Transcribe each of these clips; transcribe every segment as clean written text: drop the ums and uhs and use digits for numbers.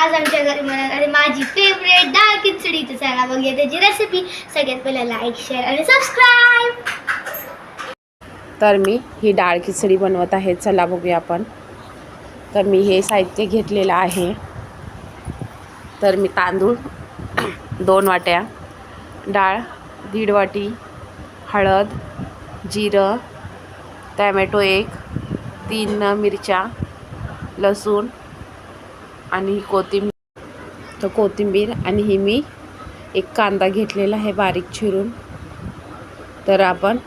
आज आमच्या घरी बनवणार आहे माझी फेवरेट डाळ खिचडी. तर चला बघूया त्याची रेसिपी. सगळ्यात पहिला लाईक, शेअर आणि सबस्क्राईब. तर मी ही डाळ खिचडी बनवत आहे. चला बघूया आपण. तर मी हे साहित्य घेतलेलं आहे. तर मी तांदूळ 2 वाट्या, डाळ 1.5 वाटी, हळद, जिरं, टॅमॅटो 1, 3 मिरच्या, लसूण आणि कोथिंबीर आणि ही मी एक कांदा घेतलेला आहे बारीक चिरून. तर आपण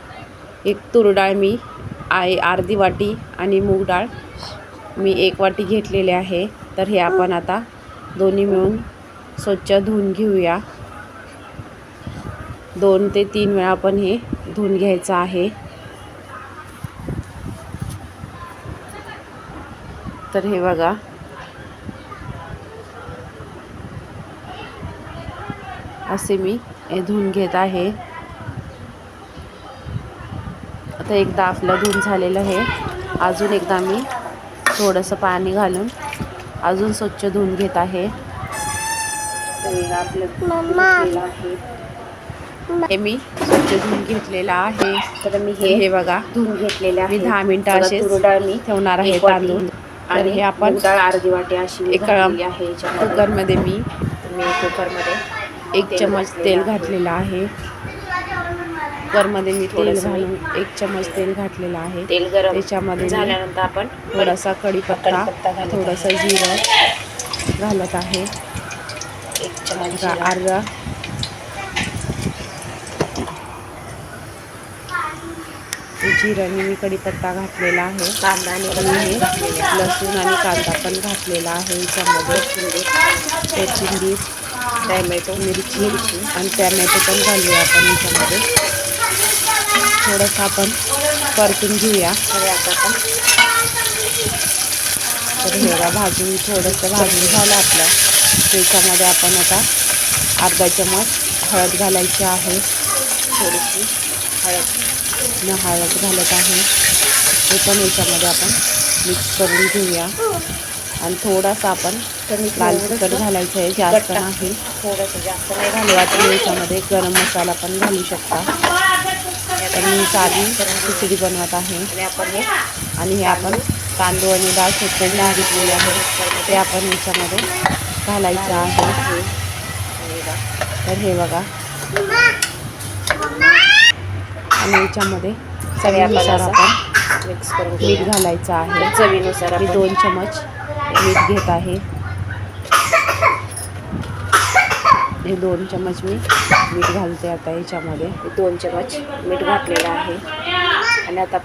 एक तूर डाळ मी अर्धी वाटी आणि मूग डाळ मी 1 वाटी घेतलेले आहे. तर हे आपण आता दोन्ही मिळून स्वच्छ धुवून घेऊया. 2 ते 3 वेळा आपण हे धुवून घ्यायचं आहे. तर हे बघा, असे मी हे धुवून घेत आहे. आता एकदा आपलं धुवून झालेलं आहे. अजून एकदा मी थोडंसं पाणी घालून अजून स्वच्छ धुवून घेत आहे. हे मी स्वच्छ धुवून घेतलेलं आहे. तर मी हे बघा धुवून घेतलेले आहे. मी 10 मिनिटं असे मी ठेवणार आहे तांदूळ. तर हे आपण अर्धी वाटी अशी एका कुकरमध्ये मी कुकरमध्ये 1 चमच तेल घातलेलं आहे. कुकरमध्ये मी तेल घालून 1 चमच तेल घातलेलं आहे. तेल गरम त्याच्यामध्ये झाल्यानंतर आपण थोडासा कढीपत्ता, थोडंसं जिरं घालत आहे. 1 चमच अर्धा जिऱ्याने मी कढीपत्ता घातलेला आहे. कांदा आणि लसूण आणि कांदा पण घातलेला आहे. याच्यामध्ये कोथिंबीर, टॅमॅटो, मिरची आणि टॅमॅटो पण घालूया आपण. याच्यामध्ये थोडंसं आपण परतून घेऊया. तर हे थोडंसं भाजून झालं आपलं. त्याच्यामध्ये आपण आता अर्धा चमच हळद घालायची आहे. थोडीशी हळद घालत आहे. हे पण याच्यामध्ये आपण मिक्स करून घेऊया. आणि थोडासा आपण लाल तिखट घालायचं आहे, जास्त नाही. थोडंसं जास्त नाही घालूया. तुम्ही याच्यामध्ये गरम मसाला पण घालू शकता. तर मी साधी खिचडी बनवत आहे. आणि हे आपण तांदूळ आणि डाळ स्वच्छ घेतलेले आहे ते आपण याच्यामध्ये घालायचं आहे. तर हे बघा, आणि याच्यामध्ये चवीनुसार आपण मिक्स करून मीठ घालायचं आहे. चवीनुसार मी 2 चमच मीठ घेत आहे. हे 2 चमच मी मीठ घालते आता याच्यामध्ये. 2 चमच मीठ घातलेलं आहे. आणि आता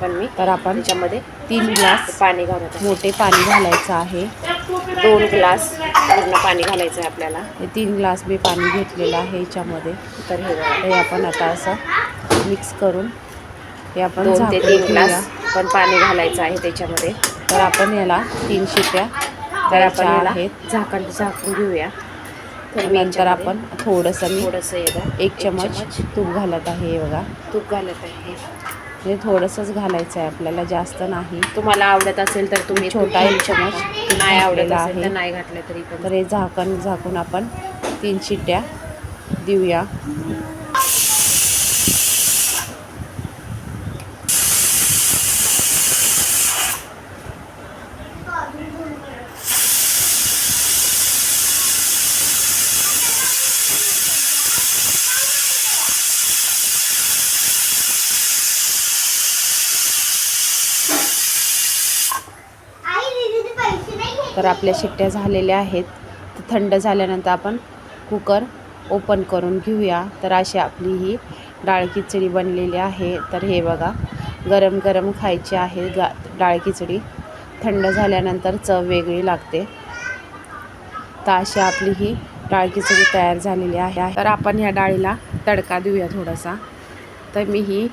आपण याच्यामध्ये 3 ग्लास पाणी घालत, मोठे पाणी घालायचं आहे. 2 ग्लास पूर्ण पाणी घालायचं आहे आपल्याला. हे 3 ग्लास मी पाणी घेतलेलं आहे याच्यामध्ये. तर हे आपण आता असं मिक्स करून हे आपण 2 ते 3 ग्लास पण पाणी घालायचं आहे त्याच्यामध्ये. तर आपण याला 3 शिट्ट्या करायच्या आहेत. झाकून घेऊया. तर नंतर आपण थोडंसं 1 चमच तूप घालत आहे. हे बघा, तूप घालत आहे. हे थोडंसंच घालायचं आहे आपल्याला, जास्त नाही. तुम्हाला आवडत असेल तर तुम्ही छोटा 1 चमच, नाही आवडत असेल तर नाही घातलं तरी पण. तर हे झाकून आपण 3 शिट्ट्या देऊया. तर आपल्या शिट्ट्या झालेल्या आहेत. तर थंड झाल्यानंतर आपण कुकर ओपन करून घेऊया. तर अशी आपली ही डाळ खिचडी बनलेली आहे. तर हे बघा, गरम गरम खायची आहे डाळ खिचडी. थंड झाल्यानंतर चव वेगळी लागते. तर अशी आपली ही डाळ खिचडी तयार झालेली आहे. तर आपण ह्या डाळीला तडका देऊया थोडासा. तर मी ही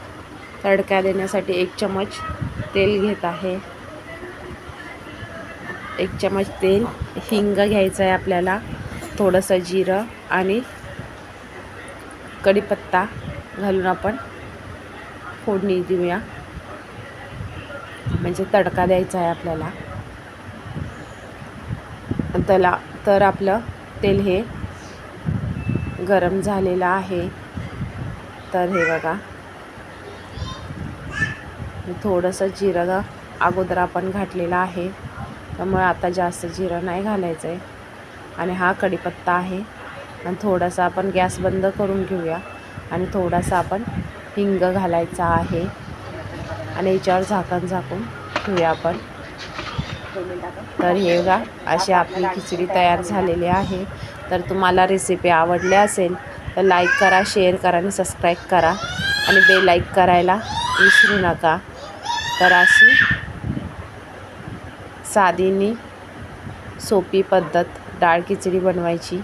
तडका देण्यासाठी 1 चमच तेल घेत आहे. 1 चमच तेल, हिंग घ्यायचं आहे आपल्याला, थोडंसं जिरं आणि कढीपत्ता घालून आपण फोडणी देऊया. म्हणजे तडका द्यायचा आहे आपल्याला. त्याला तर आपलं तेल हे गरम झालेलं आहे. तर हे बघा, थोडंसं जिरं अगोदर आपण घातलेलं आहे, त्यामुळे आता जास्त जिरं नाही घालायचं आहे. आणि हा कढीपत्ता आहे. आणि थोडासा आपण गॅस बंद करून घेऊया आणि थोडासा आपण हिंग घालायचा आहे. आणि याच्यावर झाकण झाकून ठेवूया आपण. तर हे बघा, अशी आपली खिचडी तयार झालेली आहे. तर तुम्हाला रेसिपी आवडली असेल तर लाईक करा, शेअर करा आणि सबस्क्राईब करा आणि बेल लाईक करायला विसरू नका. तर अशी साधीनी सोपी पद्धत डाळ खिचडी बनवायची